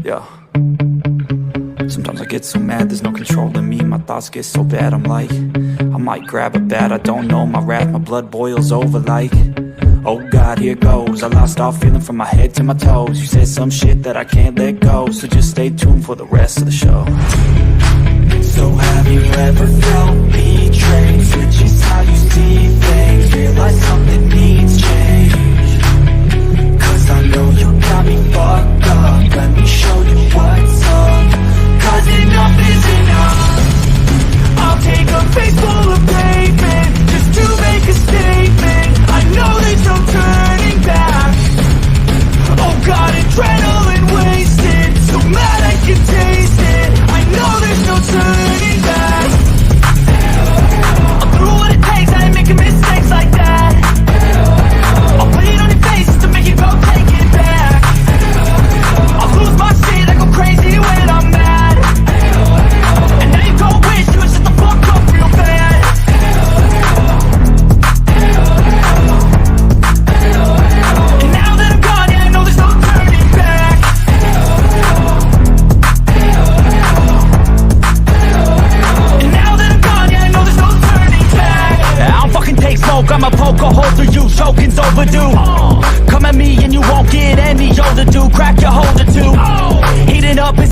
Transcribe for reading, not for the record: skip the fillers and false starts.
Yeah. Sometimes I get so mad, there's no controlling me. My thoughts get so bad, I'm like, I might grab a bat, I don't know. My wrath, my blood boils over like, oh God, here goes. I lost all feeling from my head to my toes. You said some shit that I can't let go, so just stay tuned for the rest of the show. So have you ever felt betrayed? Switches how you see things, realize something needs change. Cause I know you got me fucked up, let me show you what's up. Cause enough is enough. I'll take a face full of pavement just to make a statement. I know there's no turning back. Oh God, adrenaline wasted, so mad I can taste it. I know there's no turning back. I'll do what it takes, I ain't making mistakes like that. I'll put it on your face to make you go take it back. I'll lose my shit, I go crazy when I'm mad. And now you go wish you would shut the fuck up real bad. And now that I'm gone, yeah, I know there's no turning back. And now that I'm gone, yeah, I know there's no turning back. I don't fucking take smoke, I'ma poke a hole through you. Choking's overdue. Come at me and you won't get any older, dude. Crack your holder too. Heating up is